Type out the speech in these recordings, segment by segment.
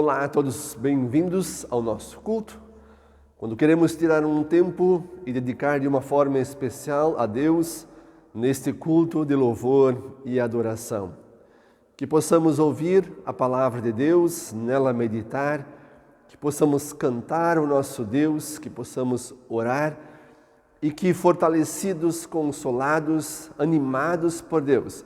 Olá a todos, bem-vindos ao nosso culto. Quando queremos tirar um tempo e dedicar de uma forma especial a Deus neste culto de louvor e adoração. Que possamos ouvir a palavra de Deus, nela meditar, que possamos cantar o nosso Deus, que possamos orar e que, fortalecidos, consolados, animados por Deus,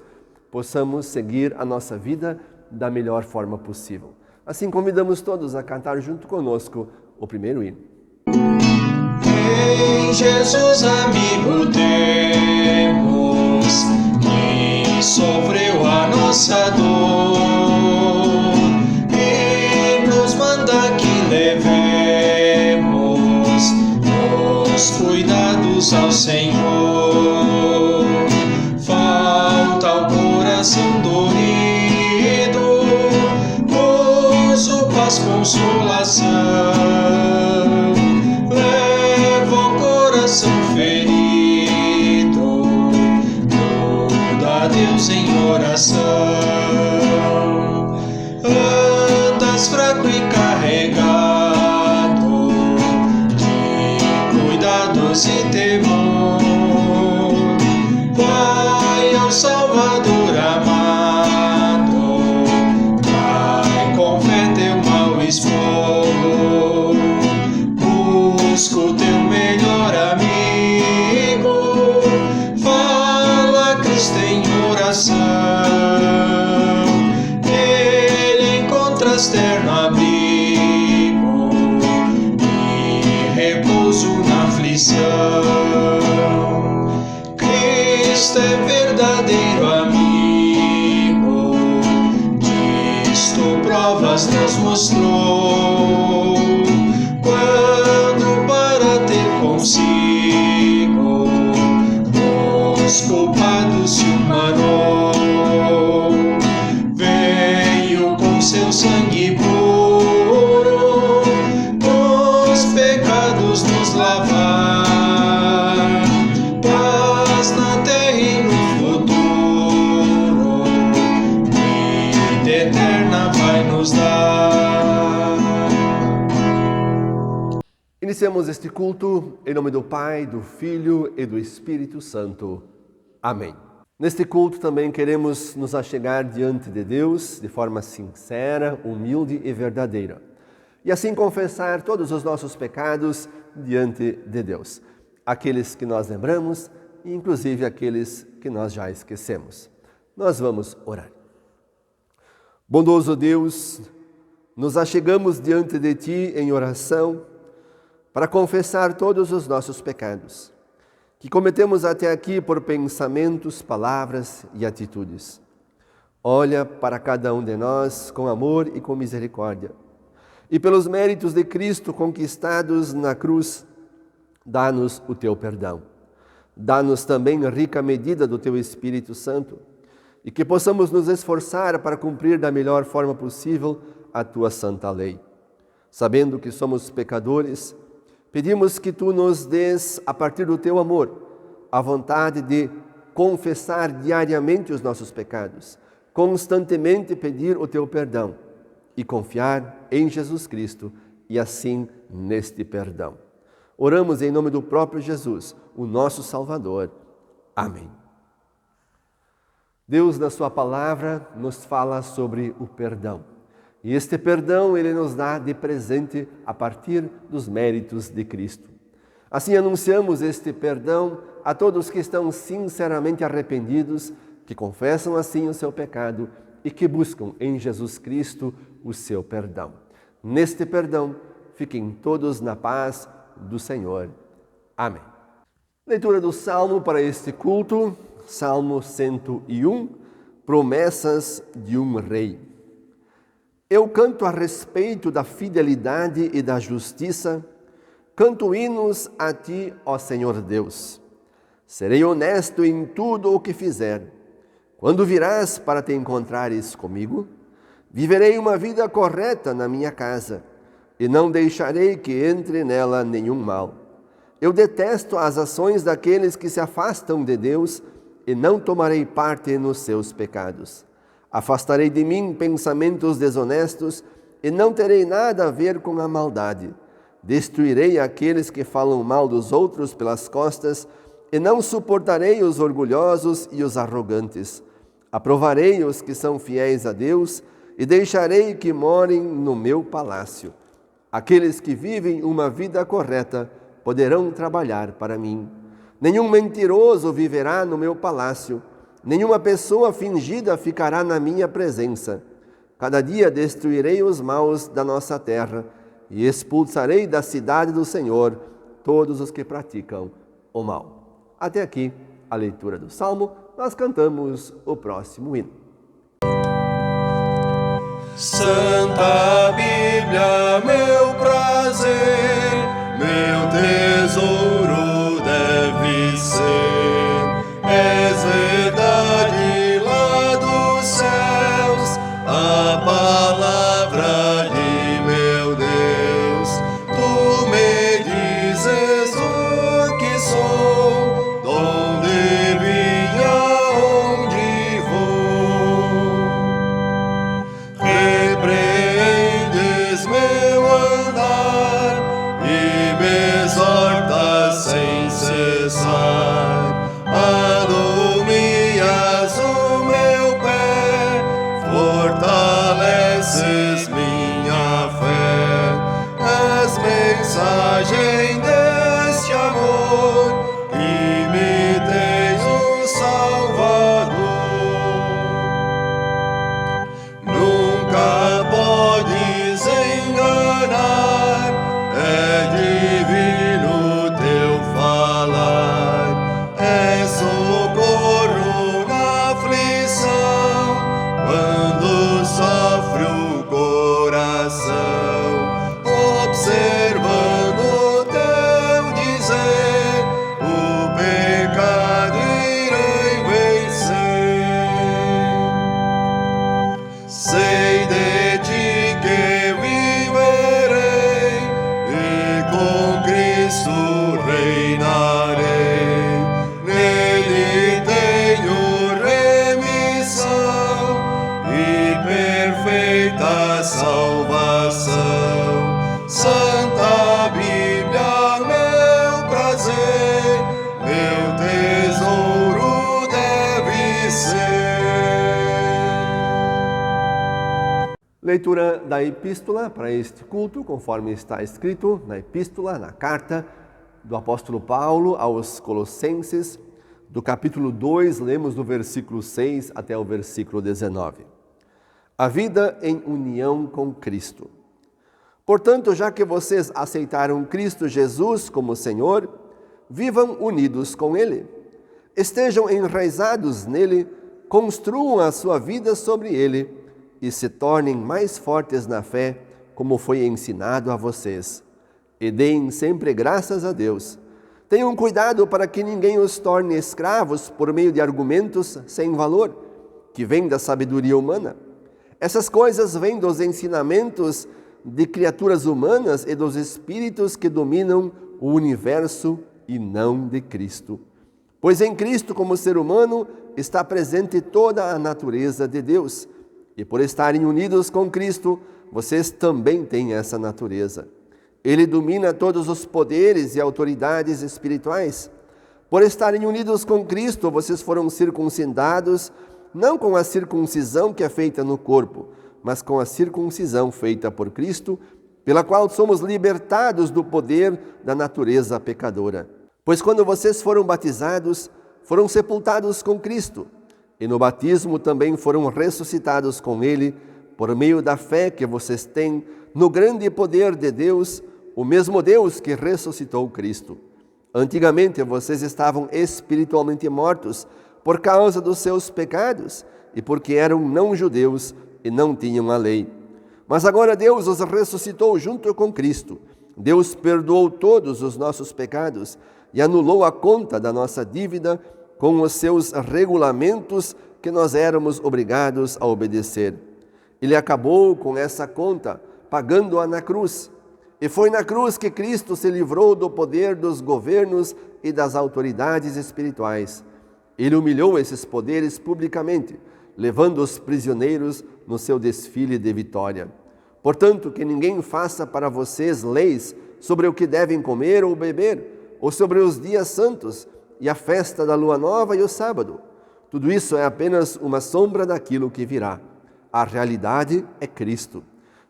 possamos seguir a nossa vida da melhor forma possível. Assim convidamos todos a cantar junto conosco o primeiro hino. Em Jesus amigo temos, que sofreu a nossa dor e nos manda que levemos os cuidados ao Senhor. Falta o coração dorido, gozo, paz, consolação. Leva o coração ferido, tudo a Deus em oração. Andas fraco e carregado de cuidados e temor, vai ao Salvador amado, vai com fé teu mal expor. Busca o teu melhor amigo, fala a Cristo em oração. Ele encontras terno abrigo e repouso na aflição. Cristo é verdadeiro amigo, disto provas nos mostrou. Quando para ter consigo os culpados se humanou, veio com seu sangue puro os pecados nos lavar. Paz na terra e no futuro, vida eterna vai nos dar. Iniciamos este culto em nome do Pai, do Filho e do Espírito Santo. Amém. Neste culto também queremos nos achegar diante de Deus de forma sincera, humilde e verdadeira. E assim confessar todos os nossos pecados diante de Deus. Aqueles que nós lembramos e inclusive aqueles que nós já esquecemos. Nós vamos orar. Bondoso Deus, nos achegamos diante de Ti em oração para confessar todos os nossos pecados, que cometemos até aqui por pensamentos, palavras e atitudes. Olha para cada um de nós com amor e com misericórdia. E pelos méritos de Cristo conquistados na cruz, dá-nos o Teu perdão. Dá-nos também a rica medida do Teu Espírito Santo e que possamos nos esforçar para cumprir da melhor forma possível a Tua santa lei. Sabendo que somos pecadores, pedimos que Tu nos dês, a partir do Teu amor, a vontade de confessar diariamente os nossos pecados, constantemente pedir o Teu perdão e confiar em Jesus Cristo e assim neste perdão. Oramos em nome do próprio Jesus, o nosso Salvador. Amém. Deus, na Sua palavra, nos fala sobre o perdão. E este perdão Ele nos dá de presente a partir dos méritos de Cristo. Assim anunciamos este perdão a todos que estão sinceramente arrependidos, que confessam assim o seu pecado e que buscam em Jesus Cristo o seu perdão. Neste perdão, fiquem todos na paz do Senhor. Amém. Leitura do Salmo para este culto, Salmo 101, Promessas de um Rei. Eu canto a respeito da fidelidade e da justiça, canto hinos a Ti, ó Senhor Deus. Serei honesto em tudo o que fizer. Quando virás para te encontrares comigo, viverei uma vida correta na minha casa, e não deixarei que entre nela nenhum mal. Eu detesto as ações daqueles que se afastam de Deus, e não tomarei parte nos seus pecados. Afastarei de mim pensamentos desonestos e não terei nada a ver com a maldade. Destruirei aqueles que falam mal dos outros pelas costas, e não suportarei os orgulhosos e os arrogantes. Aprovarei os que são fiéis a Deus, e deixarei que morem no meu palácio. Aqueles que vivem uma vida correta poderão trabalhar para mim. Nenhum mentiroso viverá no meu palácio, nenhuma pessoa fingida ficará na minha presença. Cada dia destruirei os maus da nossa terra e expulsarei da cidade do Senhor todos os que praticam o mal. Até aqui a leitura do Salmo. Nós cantamos o próximo hino. Santa Bíblia, meu prazer, meu tesouro deve ser. És verdade lá dos céus, a palavra de meu Deus. Tu me dizes o que sou, donde vim, aonde vou. Repreendes meu andar e me exortas sem cessar. Alumias o meu pé, fortaleces minha fé. És mensagem deste amor e me tens o Salvador. Nunca podes enganar, é divino teu falar. É socorro na aflição, quando sofre o coração. Observando o teu dizer, o pecado irei vencer. Sei de ti que viverei e com Cristo reinarei. Nele tenho remissão e perfeita salvação. Santa Bíblia, meu prazer, meu tesouro deve ser. Leitura da epístola para este culto, conforme está escrito na epístola, na carta do apóstolo Paulo aos Colossenses, do capítulo 2, lemos do versículo 6 até o versículo 19. A vida em união com Cristo. Portanto, já que vocês aceitaram Cristo Jesus como Senhor, vivam unidos com Ele. Estejam enraizados nele, construam a sua vida sobre Ele e se tornem mais fortes na fé, como foi ensinado a vocês. E deem sempre graças a Deus. Tenham cuidado para que ninguém os torne escravos por meio de argumentos sem valor, que vêm da sabedoria humana. Essas coisas vêm dos ensinamentos de criaturas humanas e dos espíritos que dominam o universo e não de Cristo. Pois em Cristo, como ser humano, está presente toda a natureza de Deus. E por estarem unidos com Cristo, vocês também têm essa natureza. Ele domina todos os poderes e autoridades espirituais. Por estarem unidos com Cristo, vocês foram circuncidados, não com a circuncisão que é feita no corpo, mas com a circuncisão feita por Cristo, pela qual somos libertados do poder da natureza pecadora. Pois quando vocês foram batizados, foram sepultados com Cristo, e no batismo também foram ressuscitados com Ele, por meio da fé que vocês têm no grande poder de Deus, o mesmo Deus que ressuscitou Cristo. Antigamente vocês estavam espiritualmente mortos por causa dos seus pecados e porque eram não-judeus e não tinham a lei. Mas agora Deus os ressuscitou junto com Cristo. Deus perdoou todos os nossos pecados e anulou a conta da nossa dívida com os seus regulamentos que nós éramos obrigados a obedecer. Ele acabou com essa conta, pagando-a na cruz. E foi na cruz que Cristo se livrou do poder dos governos e das autoridades espirituais. Ele humilhou esses poderes publicamente, levando os prisioneiros no seu desfile de vitória. Portanto, que ninguém faça para vocês leis sobre o que devem comer ou beber, ou sobre os dias santos e a festa da lua nova e o sábado. Tudo isso é apenas uma sombra daquilo que virá. A realidade é Cristo.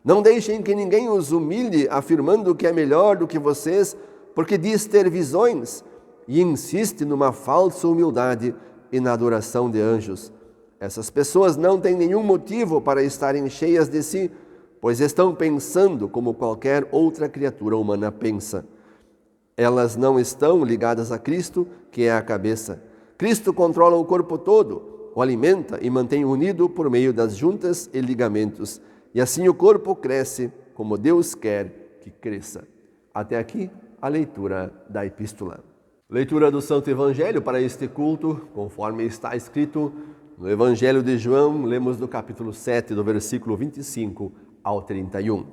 Não deixem que ninguém os humilhe afirmando que é melhor do que vocês, porque diz ter visões e insiste numa falsa humildade e na adoração de anjos. Essas pessoas não têm nenhum motivo para estarem cheias de si, pois estão pensando como qualquer outra criatura humana pensa. Elas não estão ligadas a Cristo, que é a cabeça. Cristo controla o corpo todo, o alimenta e mantém unido por meio das juntas e ligamentos. E assim o corpo cresce como Deus quer que cresça. Até aqui a leitura da epístola. Leitura do Santo Evangelho para este culto, conforme está escrito no Evangelho de João, lemos do capítulo 7, do versículo 25 ao 31.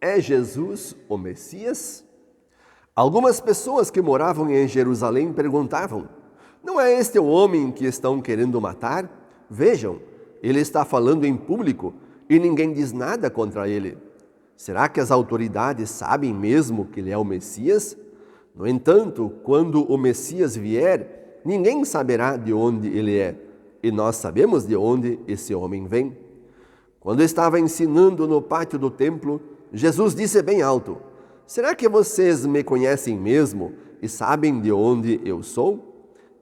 É Jesus o Messias? Algumas pessoas que moravam em Jerusalém perguntavam: não é este o homem que estão querendo matar? Vejam, ele está falando em público e ninguém diz nada contra ele. Será que as autoridades sabem mesmo que ele é o Messias? No entanto, quando o Messias vier, ninguém saberá de onde ele é, e nós sabemos de onde esse homem vem. Quando estava ensinando no pátio do templo, Jesus disse bem alto: será que vocês me conhecem mesmo e sabem de onde eu sou?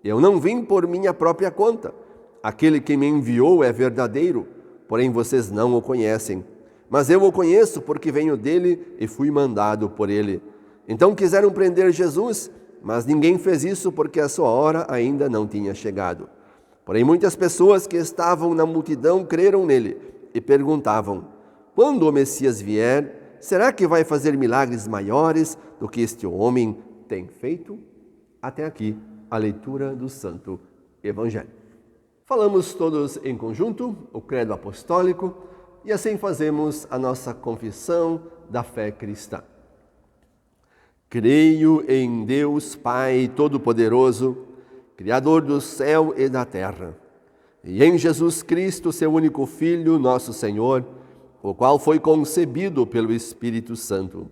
Eu não vim por minha própria conta. Aquele que me enviou é verdadeiro, porém vocês não o conhecem. Mas eu o conheço porque venho dele e fui mandado por ele. Então quiseram prender Jesus, mas ninguém fez isso porque a sua hora ainda não tinha chegado. Porém muitas pessoas que estavam na multidão creram nele e perguntavam: quando o Messias vier, será que vai fazer milagres maiores do que este homem tem feito? Até aqui a leitura do Santo Evangelho. Falamos todos em conjunto o credo apostólico e assim fazemos a nossa confissão da fé cristã. Creio em Deus Pai Todo-Poderoso, Criador do céu e da terra, e em Jesus Cristo, seu único Filho, nosso Senhor, o qual foi concebido pelo Espírito Santo.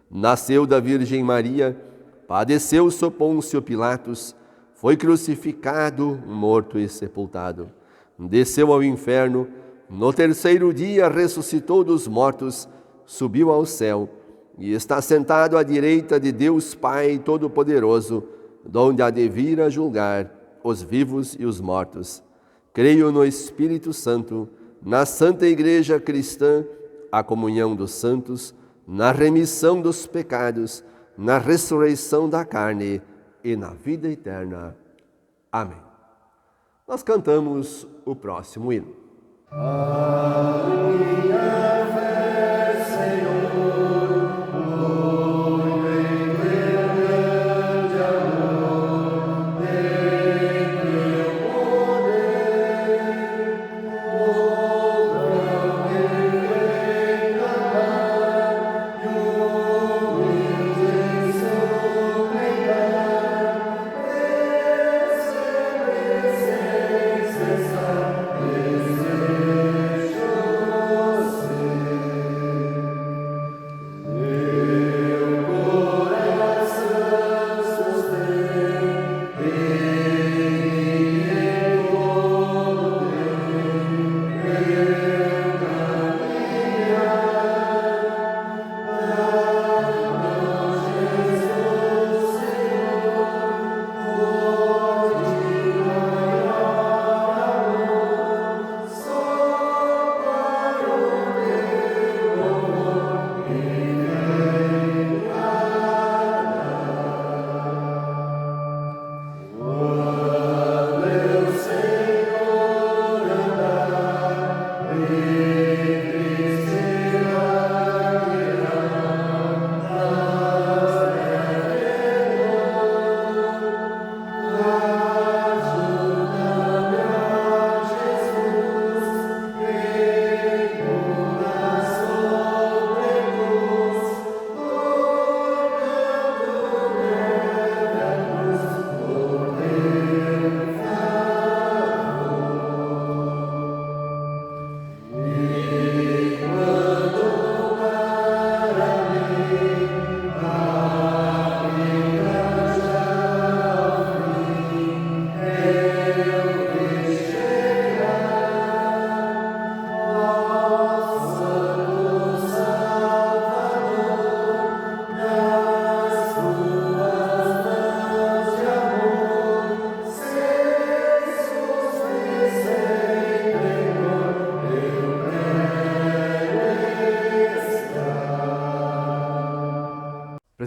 Nasceu da Virgem Maria, padeceu sob Pôncio Pilatos, foi crucificado, morto e sepultado. Desceu ao inferno, no terceiro dia ressuscitou dos mortos, subiu ao céu e está sentado à direita de Deus Pai Todo-Poderoso, donde há de vir a julgar os vivos e os mortos. Creio no Espírito Santo, na Santa Igreja Cristã, a comunhão dos santos, na remissão dos pecados, na ressurreição da carne e na vida eterna. Amém. Nós cantamos o próximo hino.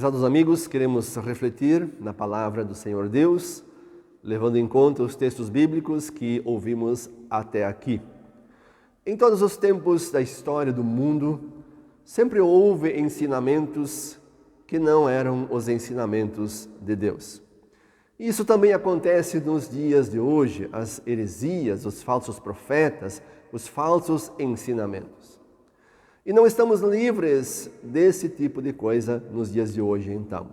Prezados amigos, queremos refletir na palavra do Senhor Deus, levando em conta os textos bíblicos que ouvimos até aqui. Em todos os tempos da história do mundo, sempre houve ensinamentos que não eram os ensinamentos de Deus. Isso também acontece nos dias de hoje, as heresias, os falsos profetas, os falsos ensinamentos. E não estamos livres desse tipo de coisa nos dias de hoje, então.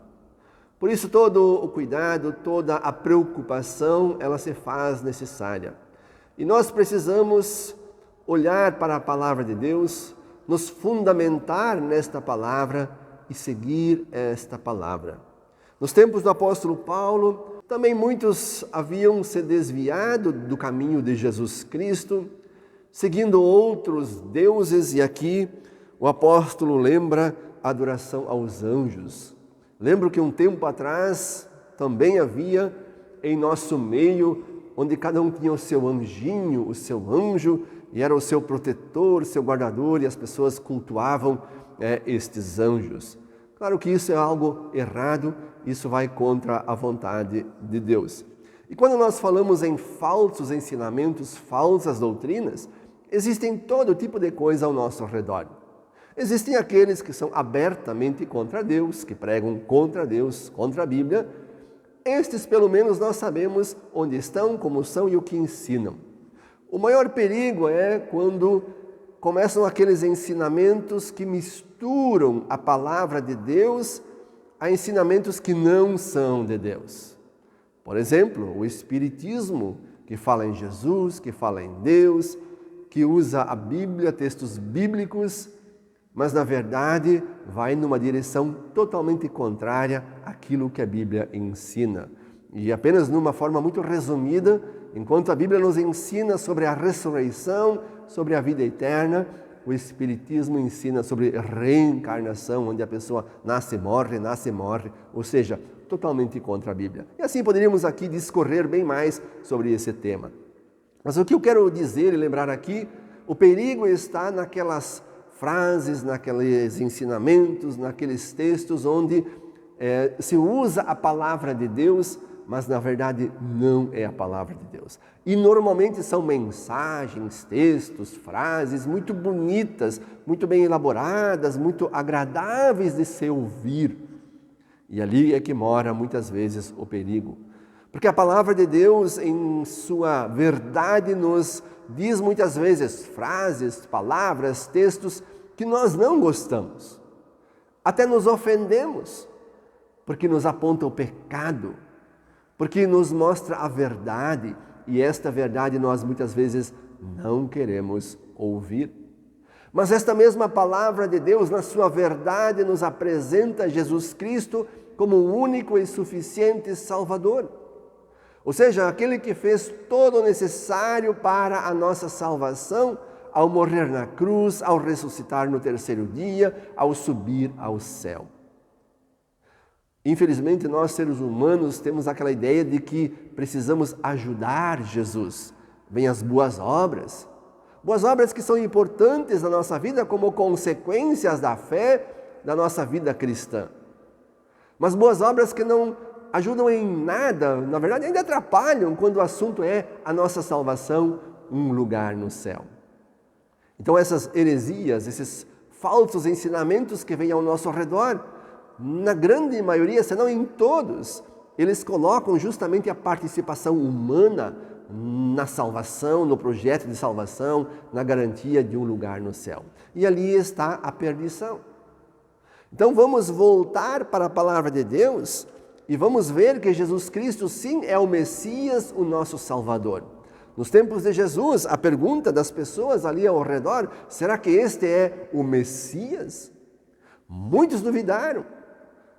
Por isso, todo o cuidado, toda a preocupação, ela se faz necessária. E nós precisamos olhar para a palavra de Deus, nos fundamentar nesta palavra e seguir esta palavra. Nos tempos do apóstolo Paulo, também muitos haviam se desviado do caminho de Jesus Cristo, seguindo outros deuses, e aqui o apóstolo lembra a adoração aos anjos. Lembro que um tempo atrás também havia em nosso meio, onde cada um tinha o seu anjinho, o seu anjo, e era o seu protetor, seu guardador, e as pessoas cultuavam estes anjos. Claro que isso é algo errado, isso vai contra a vontade de Deus. E quando nós falamos em falsos ensinamentos, falsas doutrinas, existem todo tipo de coisa ao nosso redor. Existem aqueles que são abertamente contra Deus, que pregam contra Deus, contra a Bíblia. Estes, pelo menos, nós sabemos onde estão, como são e o que ensinam. O maior perigo é quando começam aqueles ensinamentos que misturam a palavra de Deus a ensinamentos que não são de Deus. Por exemplo, o Espiritismo, que fala em Jesus, que fala em Deus, que usa a Bíblia, textos bíblicos, mas na verdade vai numa direção totalmente contrária àquilo que a Bíblia ensina. E apenas numa forma muito resumida, enquanto a Bíblia nos ensina sobre a ressurreição, sobre a vida eterna, o Espiritismo ensina sobre reencarnação, onde a pessoa nasce e morre, ou seja, totalmente contra a Bíblia. E assim poderíamos aqui discorrer bem mais sobre esse tema. Mas o que eu quero dizer e lembrar aqui, o perigo está naquelas frases, naqueles ensinamentos, naqueles textos onde se usa a palavra de Deus, mas na verdade não é a palavra de Deus. E normalmente são mensagens, textos, frases muito bonitas, muito bem elaboradas, muito agradáveis de se ouvir. E ali é que mora muitas vezes o perigo. Porque a palavra de Deus, em sua verdade, nos diz muitas vezes frases, palavras, textos que nós não gostamos. Até nos ofendemos, porque nos aponta o pecado, porque nos mostra a verdade, e esta verdade nós muitas vezes não queremos ouvir. Mas esta mesma palavra de Deus, na sua verdade, nos apresenta Jesus Cristo como o único e suficiente Salvador. Ou seja, aquele que fez todo o necessário para a nossa salvação, ao morrer na cruz, ao ressuscitar no terceiro dia, ao subir ao céu. Infelizmente, nós seres humanos temos aquela ideia de que precisamos ajudar Jesus. Vêm as boas obras que são importantes na nossa vida como consequências da fé da nossa vida cristã. Mas boas obras que não ajudam em nada, na verdade ainda atrapalham quando o assunto é a nossa salvação, um lugar no céu. Então essas heresias, esses falsos ensinamentos que vêm ao nosso redor, na grande maioria, se não em todos, eles colocam justamente a participação humana na salvação, no projeto de salvação, na garantia de um lugar no céu. E ali está a perdição. Então vamos voltar para a palavra de Deus e vamos ver que Jesus Cristo sim é o Messias, o nosso Salvador. Nos tempos de Jesus, a pergunta das pessoas ali ao redor, será que este é o Messias? Muitos duvidaram,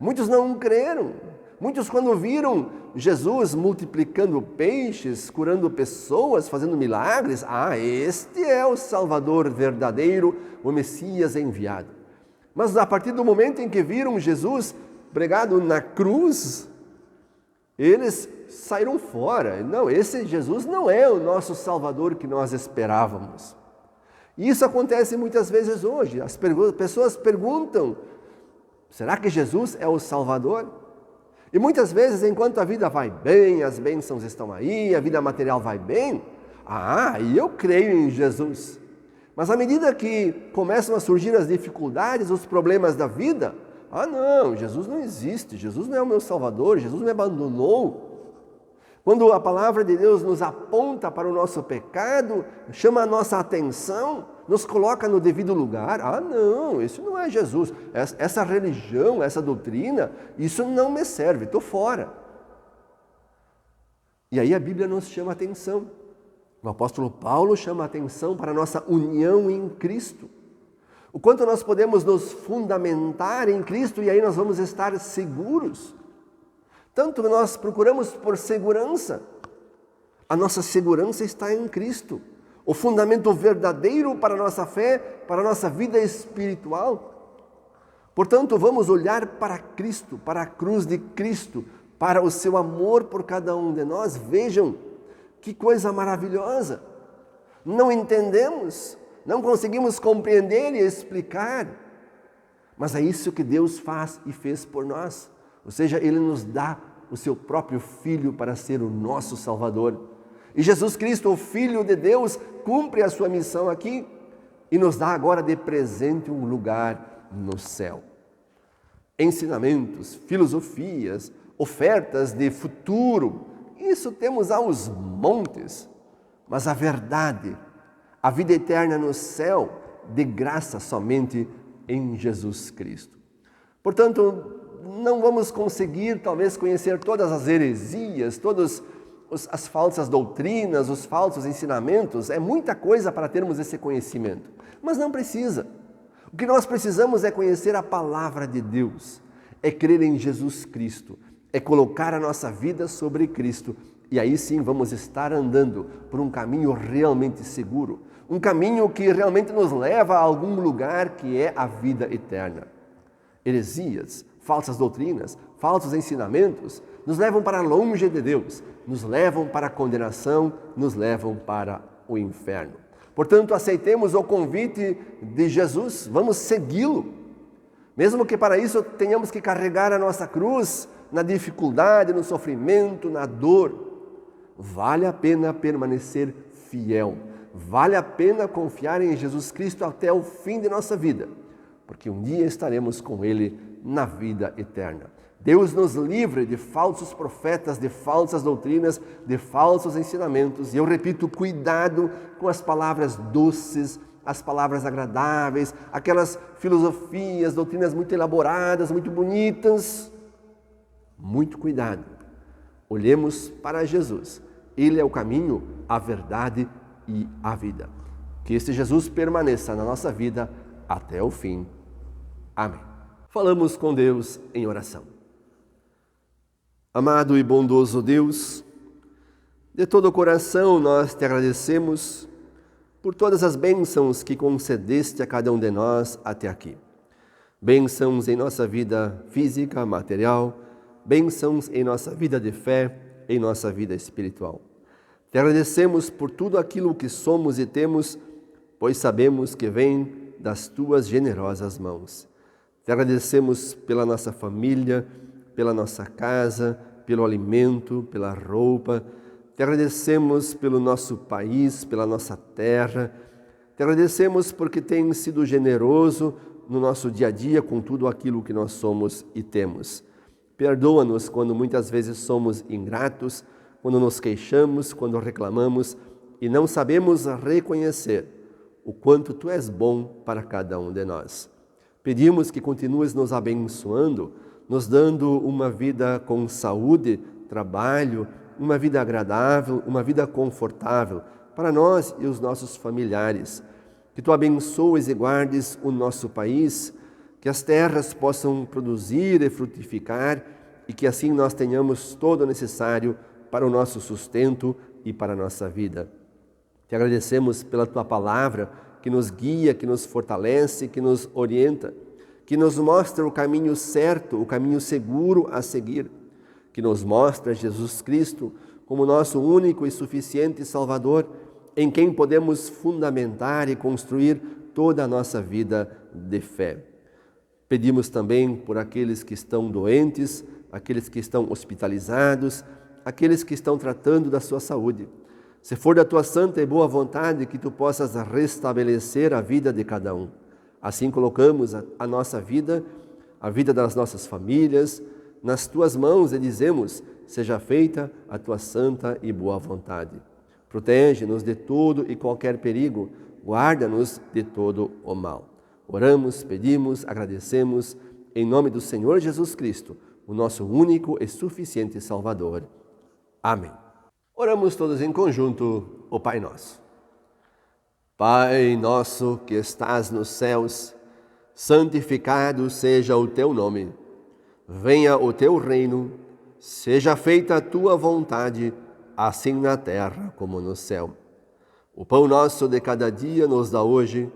muitos não creram. Muitos, quando viram Jesus multiplicando peixes, curando pessoas, fazendo milagres, este é o Salvador verdadeiro, o Messias enviado. Mas a partir do momento em que viram Jesus pregado na cruz, eles saíram fora. Não, esse Jesus não é o nosso Salvador que nós esperávamos. E isso acontece muitas vezes hoje. As pessoas perguntam, Será que Jesus é o Salvador? E muitas vezes, enquanto a vida vai bem, as bênçãos estão aí, a vida material vai bem, e eu creio em Jesus. Mas à medida que começam a surgir as dificuldades, os problemas da vida, não, Jesus não existe, Jesus não é o meu Salvador, Jesus me abandonou. Quando a palavra de Deus nos aponta para o nosso pecado, chama a nossa atenção, nos coloca no devido lugar, não, isso não é Jesus, essa religião, essa doutrina, isso não me serve, estou fora. E aí a Bíblia nos chama a atenção. O apóstolo Paulo chama a atenção para a nossa união em Cristo. O quanto nós podemos nos fundamentar em Cristo e aí nós vamos estar seguros. Tanto nós procuramos por segurança. A nossa segurança está em Cristo. O fundamento verdadeiro para a nossa fé, para a nossa vida espiritual. Portanto, vamos olhar para Cristo, para a cruz de Cristo, para o seu amor por cada um de nós. Vejam que coisa maravilhosa. Não entendemos, não conseguimos compreender e explicar, mas é isso que Deus faz e fez por nós. Ou seja, Ele nos dá o seu próprio Filho para ser o nosso Salvador. E Jesus Cristo, o Filho de Deus, cumpre a sua missão aqui e nos dá agora de presente um lugar no céu. Ensinamentos, filosofias, ofertas de futuro, isso temos aos montes. Mas a verdade, a vida eterna no céu, de graça somente em Jesus Cristo. Portanto, não vamos conseguir talvez conhecer todas as heresias, todas as falsas doutrinas, os falsos ensinamentos. É muita coisa para termos esse conhecimento, mas não precisa. O que nós precisamos é conhecer a palavra de Deus, é crer em Jesus Cristo, é colocar a nossa vida sobre Cristo. E aí sim vamos estar andando por um caminho realmente seguro, um caminho que realmente nos leva a algum lugar que é a vida eterna. Heresias, falsas doutrinas, falsos ensinamentos nos levam para longe de Deus, nos levam para a condenação, nos levam para o inferno. Portanto, aceitemos o convite de Jesus, vamos segui-lo. Mesmo que para isso tenhamos que carregar a nossa cruz na dificuldade, no sofrimento, na dor, vale a pena permanecer fiel, vale a pena confiar em Jesus Cristo até o fim de nossa vida, porque um dia estaremos com Ele na vida eterna. Deus nos livre de falsos profetas, de falsas doutrinas, de falsos ensinamentos. E eu repito, cuidado com as palavras doces, as palavras agradáveis, aquelas filosofias, doutrinas muito elaboradas, muito bonitas. Muito cuidado. Olhemos para Jesus. Ele é o caminho, a verdade e a vida. Que este Jesus permaneça na nossa vida até o fim. Amém. Falamos com Deus em oração. Amado e bondoso Deus, de todo o coração nós te agradecemos por todas as bênçãos que concedeste a cada um de nós até aqui. Bênçãos em nossa vida física, material, bênçãos em nossa vida de fé, em nossa vida espiritual. Te agradecemos por tudo aquilo que somos e temos, pois sabemos que vem das tuas generosas mãos. Te agradecemos pela nossa família, pela nossa casa, pelo alimento, pela roupa. Te agradecemos pelo nosso país, pela nossa terra. Te agradecemos porque tens sido generoso no nosso dia a dia com tudo aquilo que nós somos e temos. Perdoa-nos quando muitas vezes somos ingratos, quando nos queixamos, quando reclamamos e não sabemos reconhecer o quanto Tu és bom para cada um de nós. Pedimos que continues nos abençoando, nos dando uma vida com saúde, trabalho, uma vida agradável, uma vida confortável para nós e os nossos familiares. Que Tu abençoes e guardes o nosso país, que as terras possam produzir e frutificar e que assim nós tenhamos todo o necessário para o nosso sustento e para a nossa vida. Te agradecemos pela Tua palavra que nos guia, que nos fortalece, que nos orienta, que nos mostra o caminho certo, o caminho seguro a seguir, que nos mostra Jesus Cristo como nosso único e suficiente Salvador, em quem podemos fundamentar e construir toda a nossa vida de fé. Pedimos também por aqueles que estão doentes, aqueles que estão hospitalizados, aqueles que estão tratando da sua saúde. Se for da tua santa e boa vontade, que tu possas restabelecer a vida de cada um. Assim colocamos a nossa vida, a vida das nossas famílias, nas tuas mãos e dizemos: seja feita a tua santa e boa vontade. Protege-nos de todo e qualquer perigo, guarda-nos de todo o mal. Oramos, pedimos, agradecemos, em nome do Senhor Jesus Cristo, o nosso único e suficiente Salvador. Amém. Oramos todos em conjunto o Pai Nosso. Pai nosso que estás nos céus, santificado seja o teu nome. Venha o teu reino, seja feita a tua vontade, assim na terra como no céu. O pão nosso de cada dia nos dá hoje,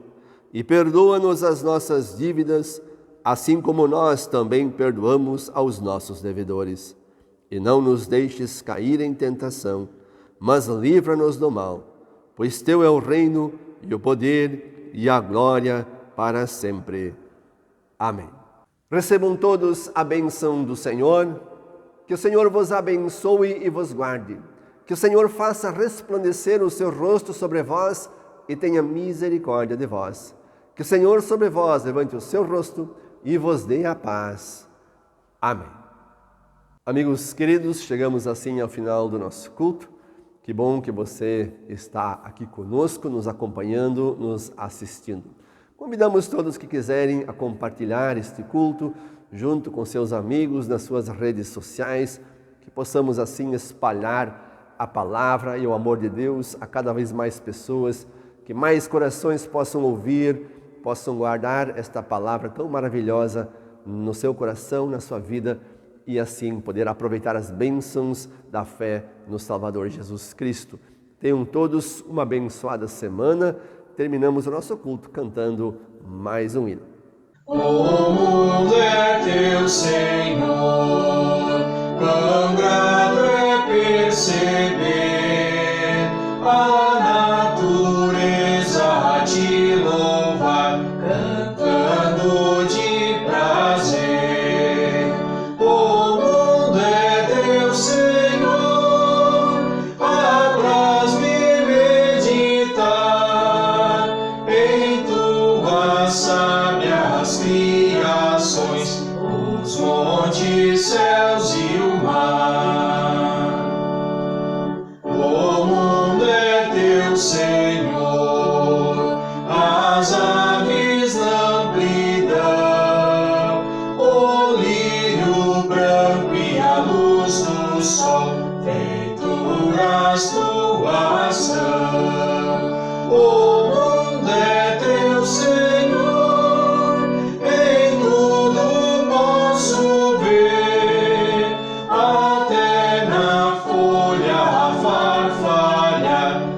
e perdoa-nos as nossas dívidas, assim como nós também perdoamos aos nossos devedores. E não nos deixes cair em tentação, mas livra-nos do mal, pois teu é o reino, e o poder, e a glória para sempre. Amém. Recebam todos a bênção do Senhor. Que o Senhor vos abençoe e vos guarde. Que o Senhor faça resplandecer o seu rosto sobre vós e tenha misericórdia de vós. Que o Senhor sobre vós levante o seu rosto e vos dê a paz. Amém. Amigos queridos, chegamos assim ao final do nosso culto. Que bom que você está aqui conosco, nos acompanhando, nos assistindo. Convidamos todos que quiserem a compartilhar este culto junto com seus amigos nas suas redes sociais, que possamos assim espalhar a palavra e o amor de Deus a cada vez mais pessoas, que mais corações possam ouvir, possam guardar esta palavra tão maravilhosa no seu coração, na sua vida, e assim poder aproveitar as bênçãos da fé no Salvador Jesus Cristo. Tenham todos uma abençoada semana. Terminamos o nosso culto cantando mais um hino. O mundo é teu, Senhor, quão grato é perceber a natureza te louvar, cantando de prazer. O mundo é teu, Senhor, apraz-me meditar em tuas sábias criações, os montes, céus e o mar. O mundo é teu, Senhor, as aves na amplidão, o lírio branco e a luz do sol, feituras tuas são. O mundo é teu, Senhor, em tudo posso ver, até na folha farfalha,